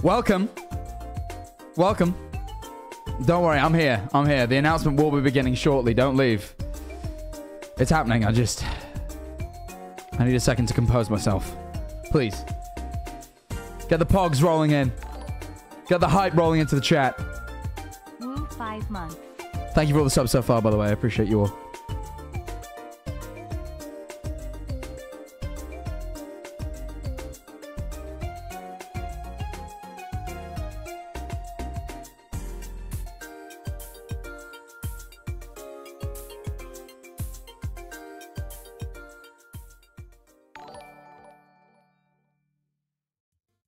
Welcome. Welcome. Don't worry, I'm here. I'm here. The announcement will be beginning shortly. Don't leave. It's happening. I need a second to compose myself. Please. Get the pogs rolling in. Get the hype rolling into the chat. Woo, 5 months. Thank you for all the subs so far, by the way. I appreciate you all.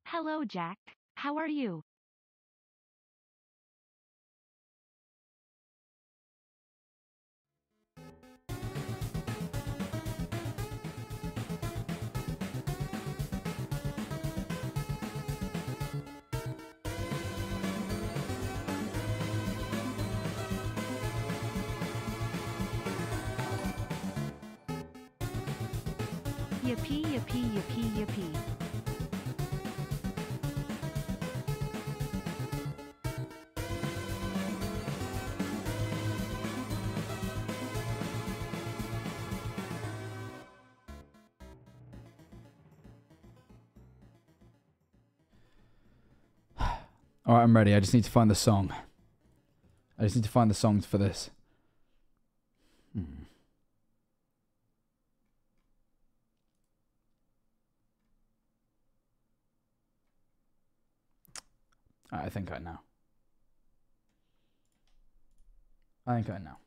Hello, Jack. How are you? Yippee, yippee, yippee, yippee. All right, I'm ready. I just need to find the song. I just need to find the songs for this. I think I know. I think I know.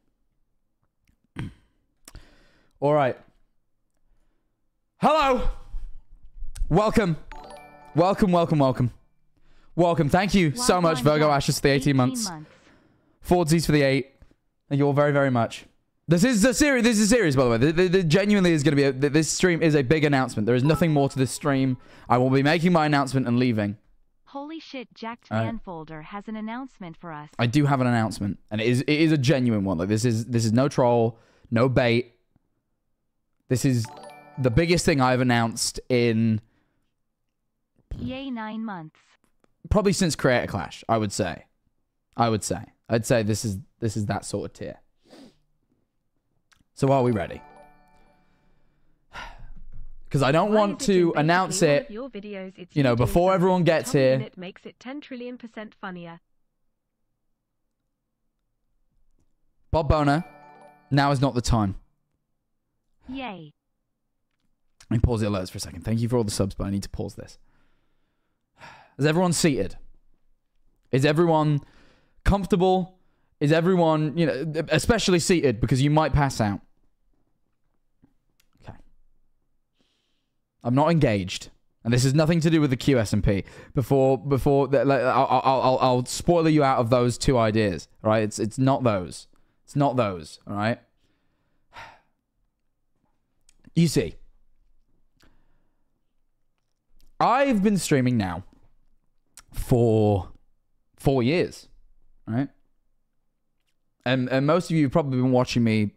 All right. Hello. Welcome. Welcome, welcome, welcome. Welcome. Thank you so much, Virgo Ashes, for the 18 months. Fordsies for the 8. Thank you all very, very much. This is a series. This is a series, by the way. There genuinely is going to be this stream is a big announcement. There is nothing more to this stream. I will be making my announcement and leaving. Holy shit, Jacked Manfolder has an announcement for us. I do have an announcement, and it is a genuine one. Like this is no troll, no bait. This is the biggest thing I've announced in Yay, 9 months. Probably since Creator Clash, I would say. I'd say this is that sort of tier. So are we ready? Because I don't want to announce it, you know, before everyone gets here. It makes it 10 trillion% funnier. Bob Boner, now is not the time. Yay. Let me pause the alerts for a second. Thank you for all the subs, but I need to pause this. Is everyone seated? Is everyone comfortable? Is everyone, you know, especially seated because you might pass out? Okay. I'm not engaged, and this has nothing to do with the QSMP. I'll spoiler you out of those two ideas. All right, it's not those. It's not those. All right. You see, I've been streaming now for 4 years, right? And most of you have probably been watching me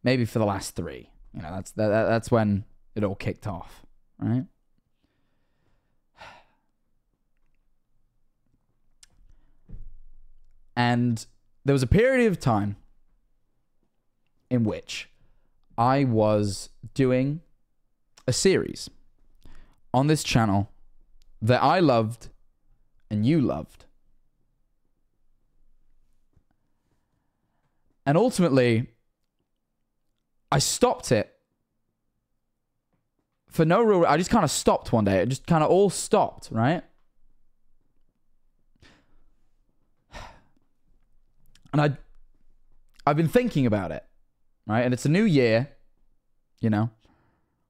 maybe for the last 3. You know, that's when it all kicked off, right? And there was a period of time in which I was doing a series on this channel that I loved and you loved. And ultimately, I stopped it for no real... I just kind of stopped one day. It just kind of all stopped, right? And I've been thinking about it, right? And it's a new year, you know?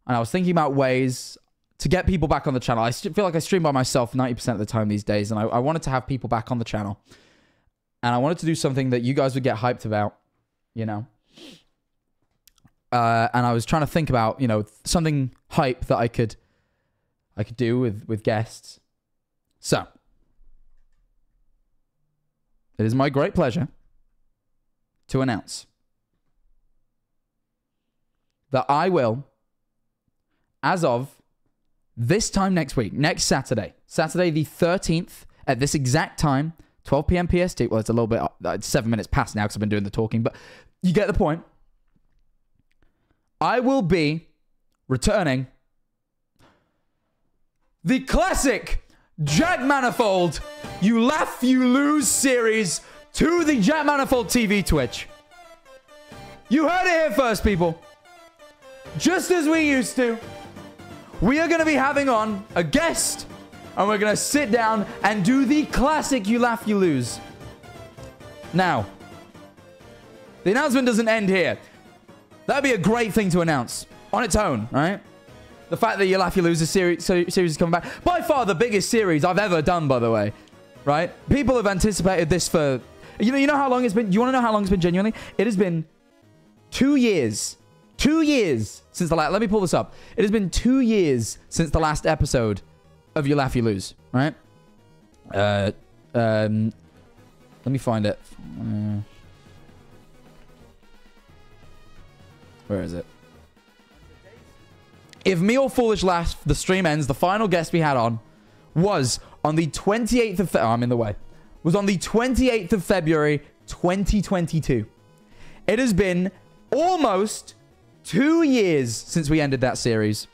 And I was thinking about ways to get people back on the channel. I feel like I stream by myself 90% of the time these days, and I wanted to have people back on the channel. And I wanted to do something that you guys would get hyped about, you know? And I was trying to think about, you know, something hype that I could do with guests. So, it is my great pleasure to announce that I will, as of this time next week, next Saturday, Saturday the 13th, at this exact time, 12 p.m. PST. Well, it's a little bit, it's 7 minutes past now because I've been doing the talking, but you get the point. I will be returning the classic Jack Manifold You Laugh, You Lose series to the Jack Manifold TV Twitch. You heard it here first, people. Just as we used to, we are going to be having on a guest, and we're going to sit down and do the classic You Laugh, You Lose. Now, the announcement doesn't end here. That'd be a great thing to announce on its own, right? The fact that You Laugh, You Lose series is coming back. By far the biggest series I've ever done, by the way. Right? People have anticipated this for... You know how long it's been? You want to know how long it's been genuinely? It has been 2 years. 2 years since the last... Let me pull this up. It has been 2 years since the last episode of You Laugh, You Lose. Right? Let me find it. Where is it? If Me or Foolish Laugh, the stream ends, the final guest we had on was on the 28th of... I'm in the way. Was on the 28th of February, 2022. It has been almost 2 years since we ended that series.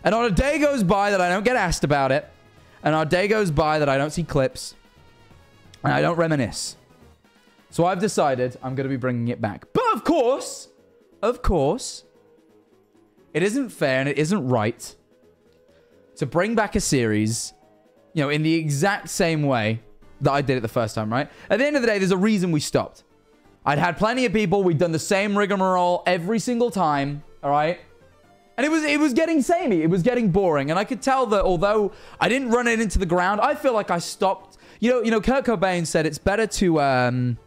And not a day goes by that I don't get asked about it. And not a day goes by that I don't see clips. And I don't reminisce. So I've decided I'm going to be bringing it back. But of course, it isn't fair and it isn't right to bring back a series, you know, in the exact same way that I did it the first time, right? At the end of the day, there's a reason we stopped. I'd had plenty of people. We'd done the same rigmarole every single time, all right? And it was getting samey. It was getting boring. And I could tell that although I didn't run it into the ground, I feel like I stopped. You know, Kurt Cobain said it's better to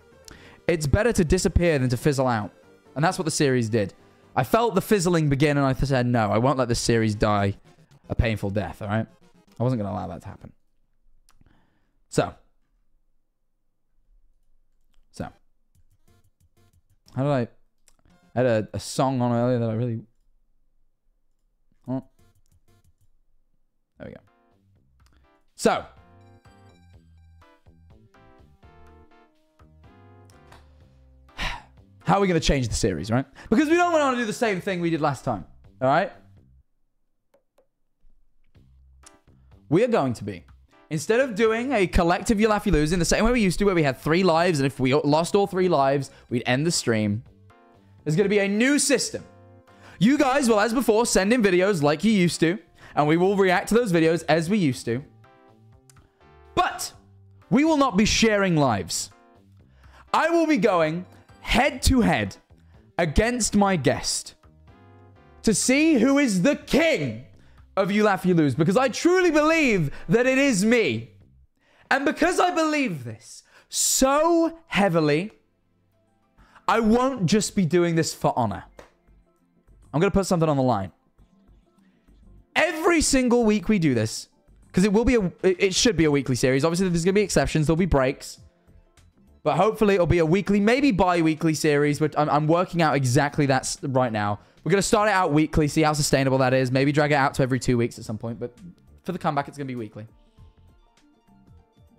disappear than to fizzle out. And that's what the series did. I felt the fizzling begin, and I said, no, I won't let this series die a painful death, all right? I wasn't going to allow that to happen. So. How did I had a song on earlier that I really... Oh. There we go. So. How are we going to change the series, right? Because we don't want to do the same thing we did last time. All right? We are going to be, instead of doing a collective You Laugh, You Lose in the same way we used to, where we had 3 lives, and if we lost all 3 lives, we'd end the stream. There's going to be a new system. You guys will, as before, send in videos like you used to, and we will react to those videos as we used to. But we will not be sharing lives. I will be going head-to-head against my guest to see who is the king of You Laugh, You Lose, because I truly believe that it is me. And because I believe this so heavily, I won't just be doing this for honor. I'm going to put something on the line. Every single week we do this, because it should be a weekly series. Obviously, there's going to be exceptions. There'll be breaks. But hopefully it'll be a weekly, maybe bi-weekly series. But I'm working out exactly that right now. We're going to start it out weekly, see how sustainable that is. Maybe drag it out to every 2 weeks at some point. But for the comeback, it's going to be weekly.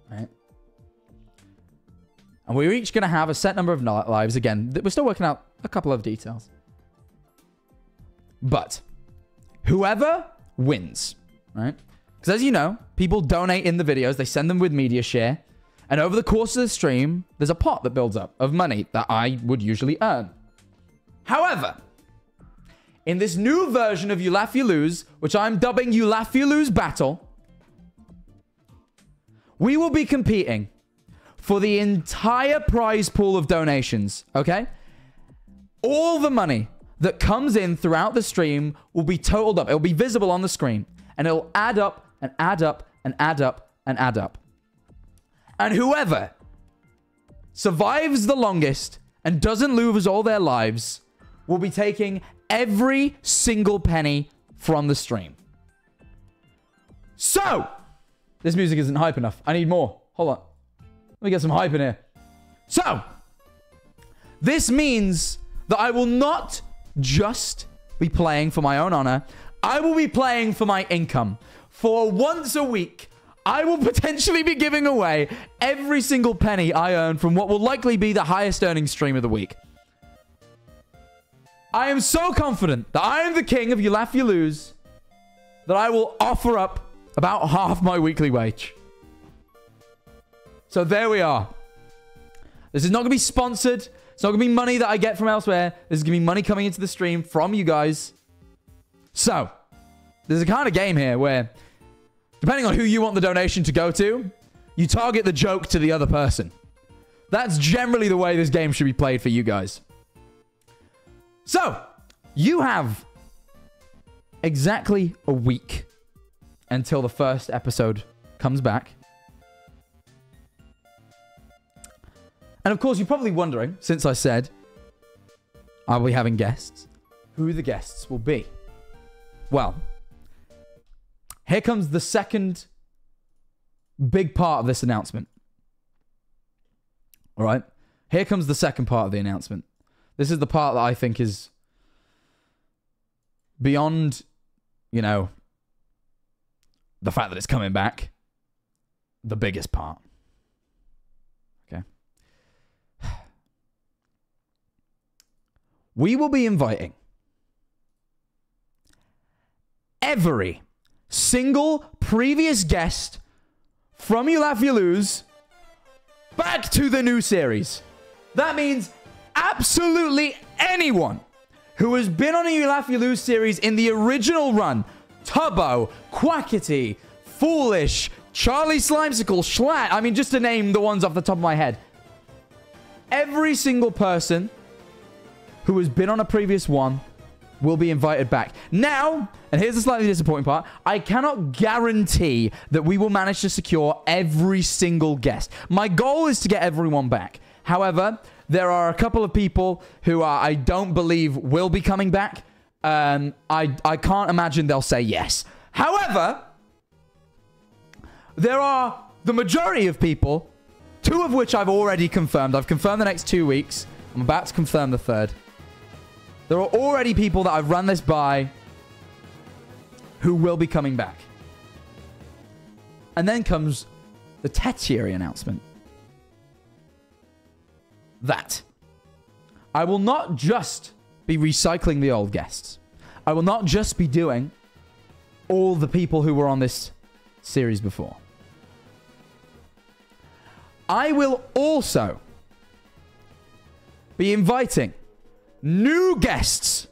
All right. And we're each going to have a set number of lives. Again, we're still working out a couple of details. But whoever wins, right? Because as you know, people donate in the videos. They send them with media share. And over the course of the stream, there's a pot that builds up of money that I would usually earn. However, in this new version of You Laugh, You Lose, which I'm dubbing You Laugh, You Lose Battle, we will be competing for the entire prize pool of donations, okay? All the money that comes in throughout the stream will be totaled up. It will be visible on the screen. And it will add up and add up and add up and add up. And whoever survives the longest and doesn't lose all their lives will be taking every single penny from the stream. So, this music isn't hype enough. I need more. Hold on. Let me get some hype in here. So, this means that I will not just be playing for my own honor. I will be playing for my income. For once a week, I will potentially be giving away every single penny I earn from what will likely be the highest earning stream of the week. I am so confident that I am the king of You Laugh, You Lose that I will offer up about half my weekly wage. So there we are. This is not going to be sponsored. It's not going to be money that I get from elsewhere. This is going to be money coming into the stream from you guys. So, there's a kind of game here where, depending on who you want the donation to go to, you target the joke to the other person. That's generally the way this game should be played for you guys. So, you have exactly a week until the first episode comes back. And of course, you're probably wondering, since I said I'll be having guests, who the guests will be. Well, here comes the second big part of this announcement. All right? Here comes the second part of the announcement. This is the part that I think is beyond, you know, the fact that it's coming back, the biggest part. Okay. We will be inviting every single previous guest from You Laugh, You Lose back to the new series. That means absolutely anyone who has been on a You Laugh, You Lose series in the original run. Tubbo, Quackity, Foolish, Charlie Slimesicle, Schlatt. I mean, just to name the ones off the top of my head. Every single person who has been on a previous one will be invited back. Now, and here's the slightly disappointing part, I cannot guarantee that we will manage to secure every single guest. My goal is to get everyone back. However, there are a couple of people who I don't believe will be coming back. I can't imagine they'll say yes. However, there are the majority of people, two of which I've already confirmed. I've confirmed the next 2 weeks. I'm about to confirm the third. There are already people that I've run this by who will be coming back. And then comes the tertiary announcement. That I will not just be recycling the old guests. I will not just be doing all the people who were on this series before. I will also be inviting new guests,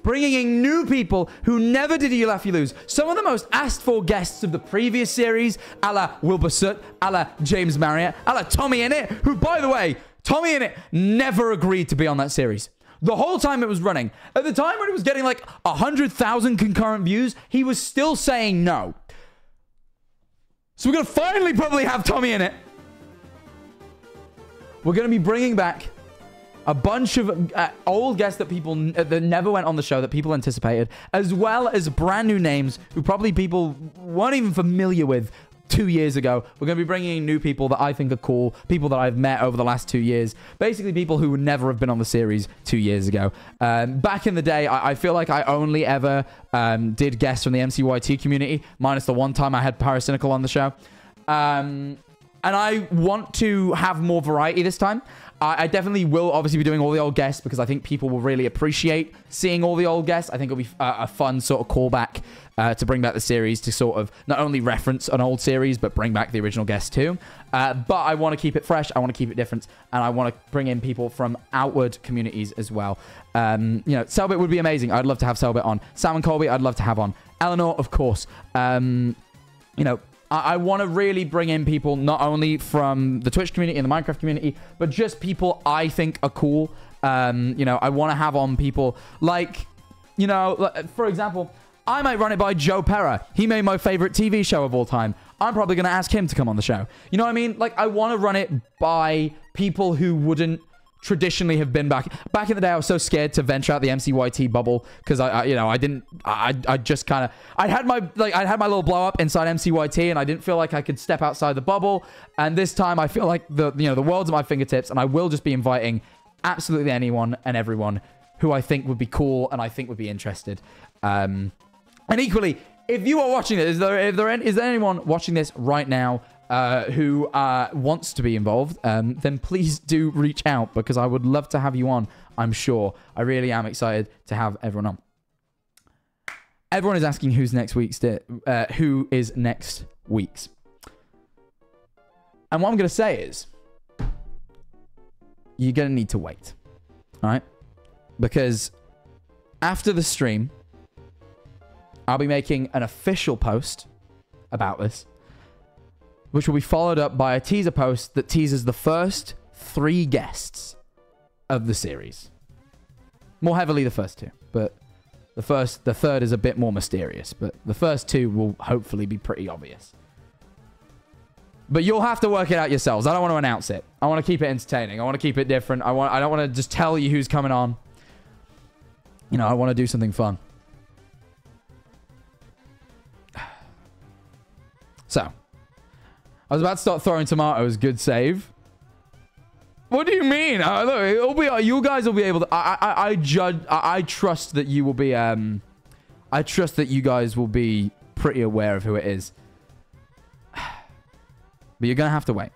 bringing in new people who never did You Laugh, You Lose. Some of the most asked for guests of the previous series, a la Wilbur Soot, a la James Marriott, a la Tommy Innit, who, by the way, Tommy Innit never agreed to be on that series. The whole time it was running. At the time when it was getting like 100,000 concurrent views, he was still saying no. So we're going to finally probably have Tommy Innit. We're going to be bringing back a bunch of old guests that people that never went on the show that people anticipated, as well as brand new names who probably people weren't even familiar with 2 years ago. We're going to be bringing in new people that I think are cool, people that I've met over the last 2 years, basically people who would never have been on the series 2 years ago. Back in the day, I feel like I only ever did guests from the MCYT community, minus the one time I had Paracynical on the show. And I want to have more variety this time. I definitely will obviously be doing all the old guests because I think people will really appreciate seeing all the old guests. I think it'll be a fun sort of callback to bring back the series to sort of not only reference an old series, but bring back the original guests too. But I want to keep it fresh. I want to keep it different. And I want to bring in people from outward communities as well. You know, Selbit would be amazing. I'd love to have Selbit on. Sam and Colby, I'd love to have on. Eleanor, of course. You know, I want to really bring in people not only from the Twitch community and the Minecraft community, but just people I think are cool. You know, I want to have on people like, you know, for example, I might run it by Joe Pera. He made my favorite TV show of all time. I'm probably going to ask him to come on the show. You know what I mean? Like, I want to run it by people who wouldn't traditionally have been back in the day. I was so scared to venture out the MCYT bubble because I just kind of I had my little blow up inside MCYT and I didn't feel like I could step outside the bubble. And this time I feel like the world's at my fingertips and I will just be inviting absolutely anyone and everyone who I think would be cool and I think would be interested. And equally, if you are watching this, is there anyone watching this right now who wants to be involved, then please do reach out because I would love to have you on, I'm sure. I really am excited to have everyone on. Everyone is asking who is next week's. And what I'm going to say is, you're going to need to wait. All right? Because after the stream, I'll be making an official post about this, which will be followed up by a teaser post that teases the first 3 guests of the series. More heavily the first 2, but the third is a bit more mysterious, but the first 2 will hopefully be pretty obvious. But you'll have to work it out yourselves. I don't want to announce it. I want to keep it entertaining. I want to keep it different. I don't want to just tell you who's coming on. You know, I want to do something fun. So, I was about to start throwing tomatoes. Good save. What do you mean? Look, it'll be. You guys will be able to. I trust that you will be. I trust that you guys will be pretty aware of who it is. But you're gonna have to wait.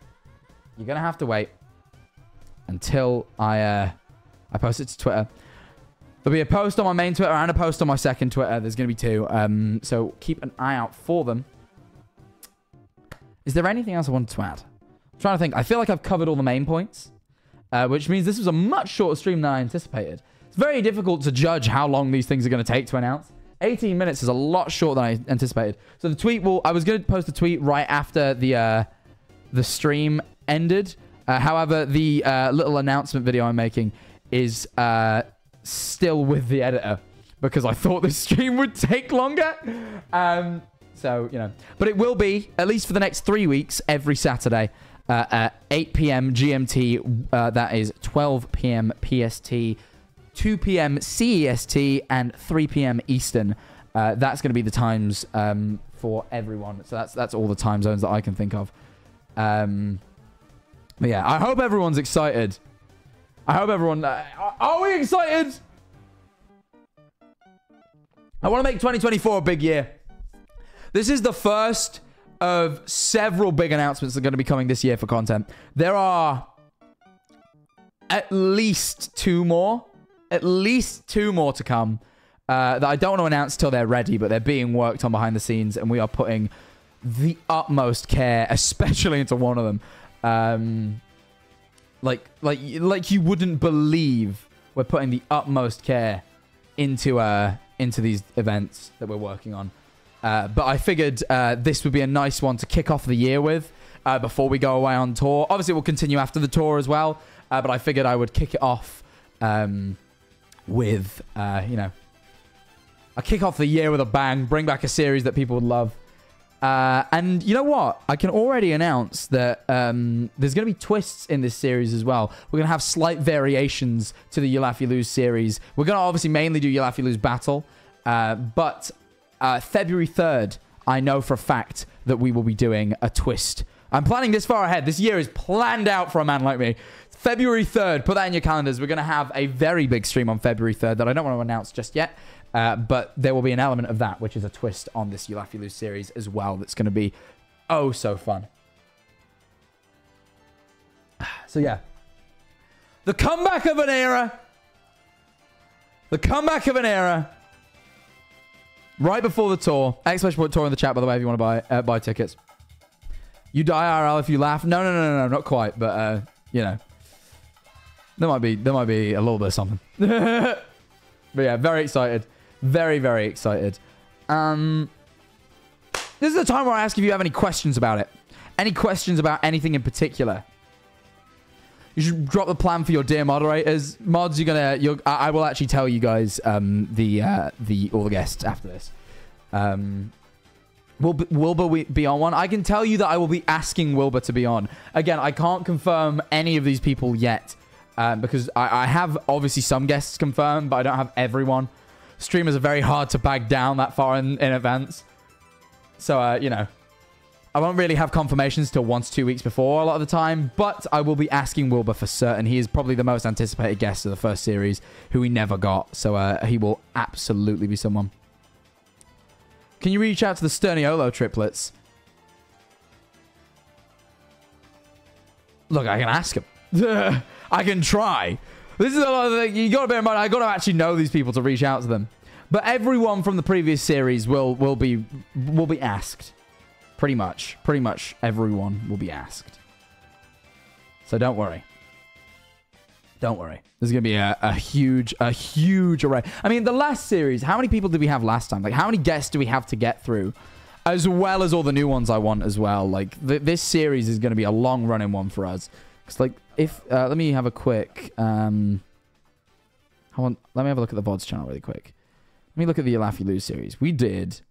You're gonna have to wait until I post it to Twitter. There'll be a post on my main Twitter and a post on my second Twitter. There's gonna be 2. So keep an eye out for them. Is there anything else I wanted to add? I'm trying to think. I feel like I've covered all the main points, which means this was a much shorter stream than I anticipated. It's very difficult to judge how long these things are going to take to announce. 18 minutes is a lot shorter than I anticipated. So the tweet will... I was going to post a tweet right after the stream ended. However, the little announcement video I'm making is still with the editor because I thought the stream would take longer. So, you know. But it will be, at least for the next 3 weeks, every Saturday at 8 p.m. GMT. That is 12 p.m. PST, 2 p.m. CEST, and 3 p.m. Eastern. That's going to be the times for everyone. So that's all the time zones that I can think of. But yeah, I hope everyone's excited. I hope everyone... are we excited? I want to make 2024 a big year. This is the first of several big announcements that are going to be coming this year for content. There are at least 2 more. At least 2 more to come that I don't want to announce till they're ready, but they're being worked on behind the scenes, and we are putting the utmost care, especially into one of them. Like you wouldn't believe we're putting the utmost care into these events that we're working on. But I figured this would be a nice one to kick off the year with before we go away on tour. Obviously, we'll continue after the tour as well. But I figured I would kick it off with, you know, I'll kick off the year with a bang, bring back a series that people would love. And you know what? I can already announce that there's going to be twists in this series as well. We're going to have slight variations to the You Laugh, You Lose series. We're going to obviously mainly do You Laugh, You Lose Battle. But February 3rd, I know for a fact that we will be doing a twist. I'm planning this far ahead. This year is planned out for a man like me. February 3rd, put that in your calendars. We're going to have a very big stream on February 3rd that I don't want to announce just yet. But there will be an element of that, which is a twist on this You Laugh, You Lose series as well. That's going to be oh so fun. So yeah. The comeback of an era. The comeback of an era. Right before the tour. Exclamation point tour in the chat, by the way, if you want to buy tickets. You die IRL if you laugh. No, not quite. But, you know. There might be a little bit of something. But yeah, very excited. Very, very excited. This is the time where I ask if you have any questions about it. Any questions about anything in particular. You should drop the plan for your dear moderators. Mods, I will actually tell you guys all the guests after this. Will Wilbur be on one? I can tell you that I will be asking Wilbur to be on. Again, I can't confirm any of these people yet. Because I have obviously some guests confirmed, but I don't have everyone. Streamers are very hard to bag down that far in advance. So, you know, I won't really have confirmations till 1 to 2 weeks before a lot of the time, but I will be asking Wilbur for certain. He is probably the most anticipated guest of the first series, who we never got. So he will absolutely be someone. Can you reach out to the Sterniolo triplets? Look, I can ask them. I can try. This is a lot of you got to bear in mind. I got to actually know these people to reach out to them. But everyone from the previous series will be asked. Pretty much everyone will be asked. So don't worry. Don't worry. There's going to be a huge array. I mean, the last series, how many people did we have last time? Like, how many guests do we have to get through? As well as all the new ones I want as well. Like, this series is going to be a long-running one for us. Because, like, if... let me have a quick... let me have a look at the VODs channel really quick. Let me look at the Laugh You Lose series. We did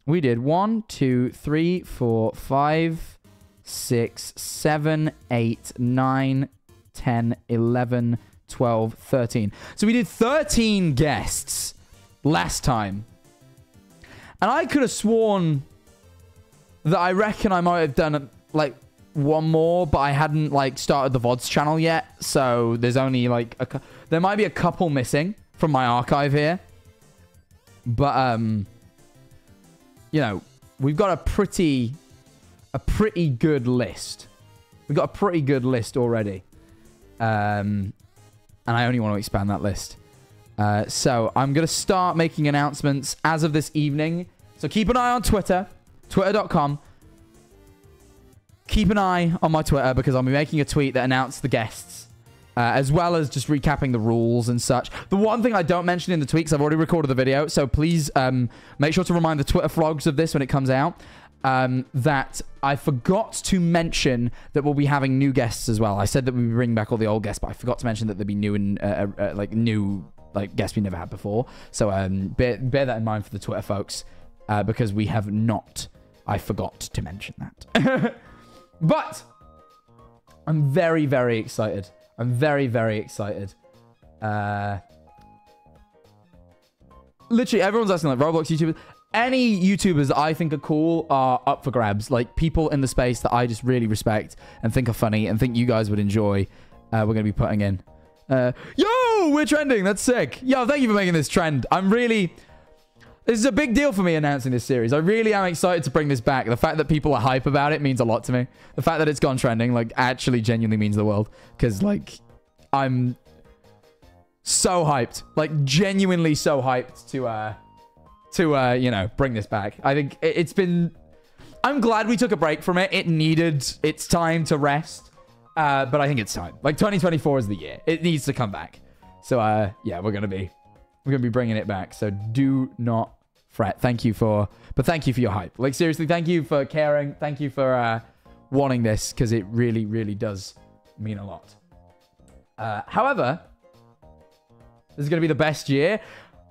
1, 2, 3, 4, 5, 6, 7, 8, 9, 10, 11, 12, 13. So we did 13 guests last time. And I could have sworn that I reckon I might have done, like, one more, but I hadn't, like, started the VODs channel yet. So there's only, like, there might be a couple missing from my archive here. But, you know, we've got a pretty good list. We've got a pretty good list already. And I only want to expand that list. So I'm going to start making announcements as of this evening. So keep an eye on Twitter, twitter.com. Keep an eye on my Twitter because I'll be making a tweet that announced the guests. As well as just recapping the rules and such. The one thing I don't mention in the tweet, because I've already recorded the video, so please make sure to remind the Twitter vlogs of this when it comes out, that I forgot to mention that we'll be having new guests as well. I said that we would bring back all the old guests, but I forgot to mention that there'd be new and new guests we never had before. So bear that in mind for the Twitter folks, because we have not. I forgot to mention that. But I'm very, very excited. I'm very, very excited. Literally, everyone's asking, like, Roblox YouTubers. Any YouTubers that I think are cool are up for grabs. Like, people in the space that I just really respect and think are funny and think you guys would enjoy, we're going to be putting in. Yo, we're trending. That's sick. Yo, thank you for making this trend. This is a big deal for me announcing this series. I really am excited to bring this back. The fact that people are hype about it means a lot to me. The fact that it's gone trending, like, actually genuinely means the world. Because, like, I'm so hyped. Like, genuinely so hyped to you know, bring this back. I think it's been... I'm glad we took a break from it. It needed its time to rest. But I think it's time. Like, 2024 is the year. It needs to come back. So, yeah, we're going to be bringing it back. So do not fret. Thank you for your hype. Like, seriously, thank you for caring. Thank you for wanting this, because it really, really does mean a lot. However, this is going to be the best year.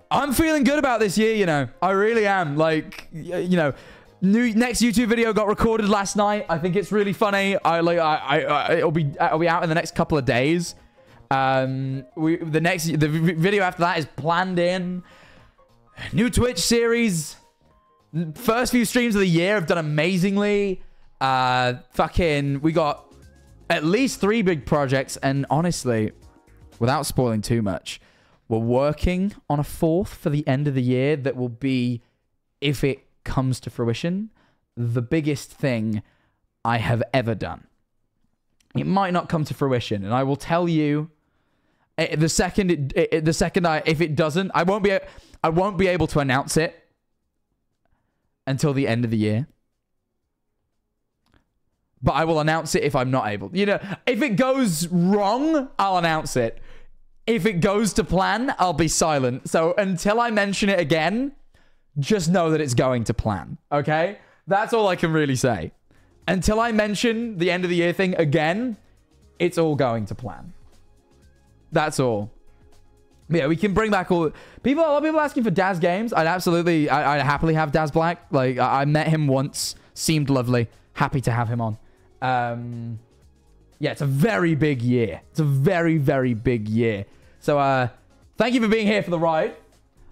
I'm feeling good about this year, you know. I really am. Like, you know, next YouTube video got recorded last night. I think it's really funny. It'll be out in the next couple of days. The video after that is planned in. New Twitch series. First few streams of the year have done amazingly. We got at least 3 big projects, and honestly, without spoiling too much, we're working on a 4th for the end of the year that will be, if it comes to fruition, the biggest thing I have ever done. It might not come to fruition, and I will tell you if it doesn't, I won't be able to announce it until the end of the year. But I will announce it if I'm not able. You know, if it goes wrong, I'll announce it. If it goes to plan, I'll be silent. So until I mention it again, just know that it's going to plan. Okay? That's all I can really say. Until I mention the end of the year thing again, it's all going to plan. That's all. Yeah, we can bring back a lot of people asking for Daz Games. I'd happily have Daz Black. Like, I met him once. Seemed lovely. Happy to have him on. Yeah, it's a very big year. It's a very, very big year. So, thank you for being here for the ride.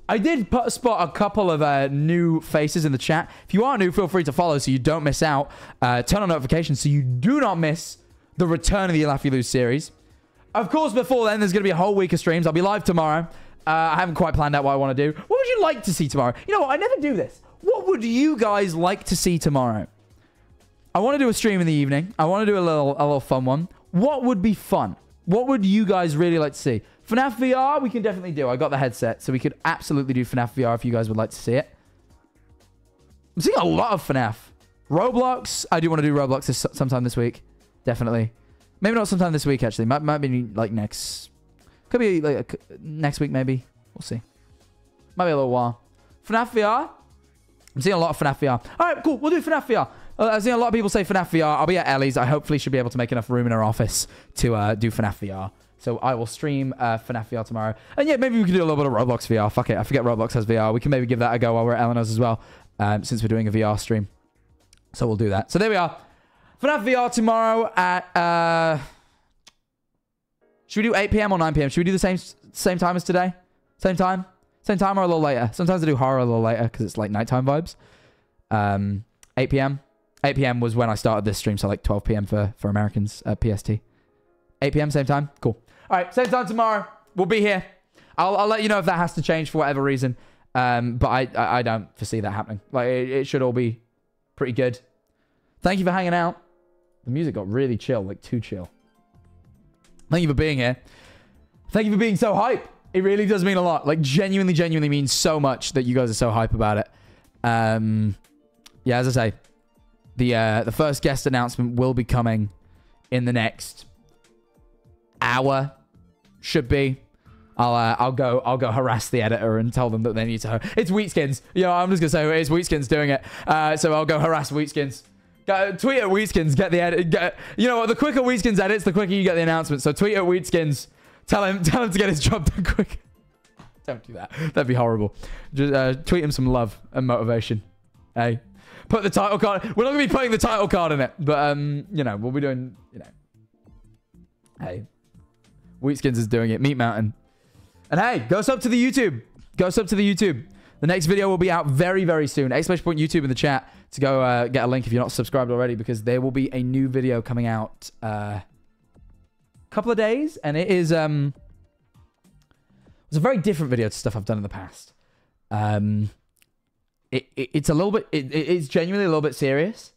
I did spot a couple of new faces in the chat. If you are new, feel free to follow so you don't miss out. Turn on notifications so you do not miss the return of the Laugh You Lose series. Of course, before then, there's going to be a whole week of streams. I'll be live tomorrow. I haven't quite planned out what I want to do. What would you like to see tomorrow? You know what? I never do this. What would you guys like to see tomorrow? I want to do a stream in the evening. I want to do a little fun one. What would be fun? What would you guys really like to see? FNAF VR, we can definitely do. I got the headset, so we could absolutely do FNAF VR if you guys would like to see it. I'm seeing a lot of FNAF. Roblox, I do want to do Roblox sometime this week. Definitely. Maybe not sometime this week, actually. Might be like next... Could be like next week, maybe. We'll see. Might be a little while. FNAF VR? I'm seeing a lot of FNAF VR. All right, cool. We'll do FNAF VR. I've seen a lot of people say FNAF VR. I'll be at Ellie's. I hopefully should be able to make enough room in her office to do FNAF VR. So I will stream FNAF VR tomorrow. And yeah, maybe we can do a little bit of Roblox VR. Fuck it. I forget Roblox has VR. We can maybe give that a go while we're at Eleanor's as well, since we're doing a VR stream. So we'll do that. So there we are. FNAF VR tomorrow at... should we do 8 p.m. or 9 p.m.? Should we do the same time as today? Same time? Same time or a little later? Sometimes I do horror a little later because it's like nighttime vibes. 8 p.m. 8 p.m. was when I started this stream, so like 12 p.m. for Americans, PST. 8 p.m. same time? Cool. All right, same time tomorrow. We'll be here. I'll let you know if that has to change for whatever reason. But I don't foresee that happening. Like, it should all be pretty good. Thank you for hanging out. The music got really chill, like too chill. Thank you for being here. Thank you for being so hype. It really does mean a lot. Like, genuinely means so much that you guys are so hype about it. Yeah, as I say, the first guest announcement will be coming in the next hour. Should be. I'll go harass the editor and tell them that they need to. It's Wheatskins. You know, I'm just gonna say it's Wheatskins doing it. So I'll go harass Wheatskins. Tweet at Wheatskins. Get the edit. You know what? The quicker Wheatskins edits, the quicker you get the announcement. So tweet at Wheatskins. Tell him to get his job done quick. Don't do that. That'd be horrible. Just tweet him some love and motivation. Hey, put the title card. We're not gonna be putting the title card in it, but you know, we'll be doing. You know, hey, Wheatskins is doing it. Meat Mountain. And hey, go sub to the YouTube. Go sub to the YouTube. The next video will be out very, very soon. Exclamation point YouTube in the chat to go get a link if you're not subscribed already, because there will be a new video coming out couple of days, and it is it's a very different video to stuff I've done in the past. It's a little bit it's genuinely a little bit serious.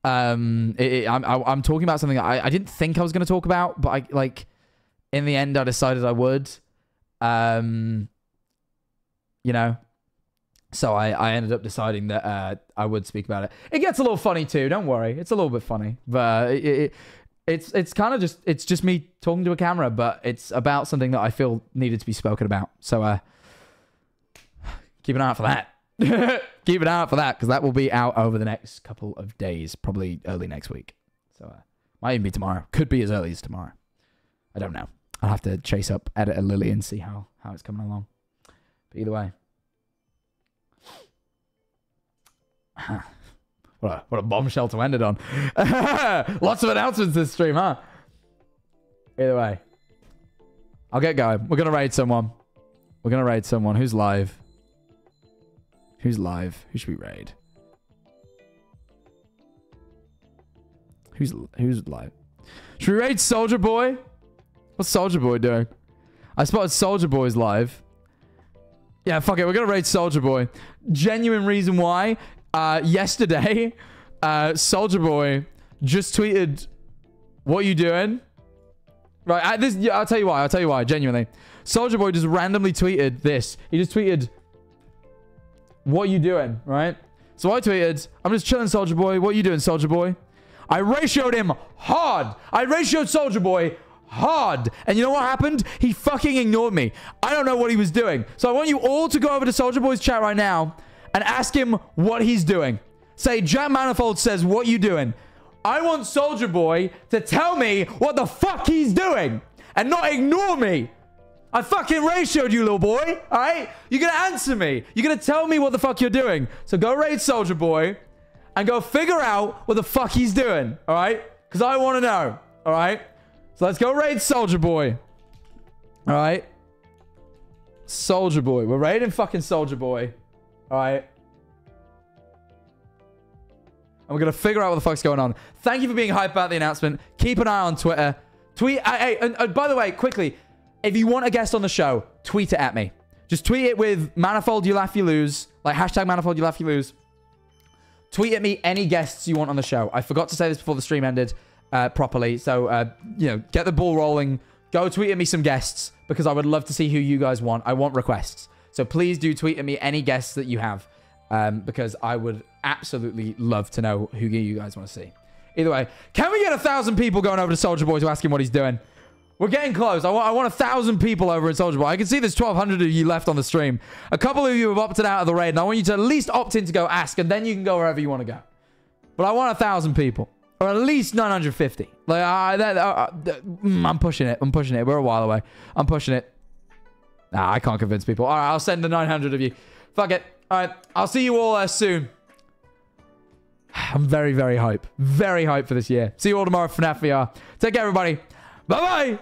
I'm talking about something that I didn't think I was going to talk about, but in the end I decided I would. You know, so I ended up deciding that I would speak about it. It gets a little funny too, don't worry. It's a little bit funny, but it's kind of just me talking to a camera, but it's about something that I feel needed to be spoken about. So keep an eye out for that. Keep an eye out for that, because that will be out over the next couple of days, probably early next week. So might even be tomorrow. Could be as early as tomorrow. I don't know. I'll have to chase up editor Lily and see how it's coming along. But either way. What a bombshell to end it on. Lots of announcements this stream, huh? Either way. I'll get going. We're going to raid someone. We're going to raid someone. Who's live? Who's live? Who should we raid? Who's live? Should we raid Soldier Boy? What's Soldier Boy doing? I spotted Soldier Boy's live. Yeah, fuck it. We're going to raid Soldier Boy. Genuine reason why. Yesterday, Soldier Boy just tweeted, "What you doing?" Right, I'll tell you why. I'll tell you why. Genuinely, Soldier Boy just randomly tweeted this. He just tweeted, "What you doing?" Right. So I tweeted, "I'm just chilling, Soldier Boy. What you doing, Soldier Boy?" I ratioed him hard. I ratioed Soldier Boy hard. And you know what happened? He fucking ignored me. I don't know what he was doing. So I want you all to go over to Soldier Boy's chat right now and ask him what he's doing. Say, Jack Manifold says, "What you doing?" I want Soldier Boy to tell me what the fuck he's doing and not ignore me. I fucking ratioed you, little boy. All right? You're going to answer me. You're going to tell me what the fuck you're doing. So go raid Soldier Boy and go figure out what the fuck he's doing. All right? Because I want to know. All right? So let's go raid Soldier Boy. All right? Soldier Boy. We're raiding fucking Soldier Boy. All right? And we're going to figure out what the fuck's going on. Thank you for being hyped about the announcement. Keep an eye on Twitter. Tweet. Hey, and by the way, quickly, If you want a guest on the show, tweet it at me. Just tweet it with Manifold You Laugh You Lose. Like hashtag Manifold You Laugh You Lose. Tweet at me any guests you want on the show. I forgot to say this before the stream ended properly. So, you know, get the ball rolling. Go tweet at me some guests because I would love to see who you guys want. I want requests. So please do tweet at me any guests that you have because I would absolutely love to know who you guys want to see. Either way, can we get 1,000 people going over to Soldier Boy to ask him what he's doing? We're getting close. I want 1,000 people over in Soldier Boy. I can see there's 1,200 of you left on the stream. A couple of you have opted out of the raid, and I want you to at least opt in to go ask, and then you can go wherever you want to go. But I want 1,000 people. Or at least 950. Like, I'm pushing it. I'm pushing it. We're a while away. I'm pushing it. Nah, I can't convince people. All right, I'll send the 900 of you. Fuck it. All right, I'll see you all soon. I'm very, very hype. Very hyped for this year. See you all tomorrow for FNAF VR. Take care, everybody. Bye-bye.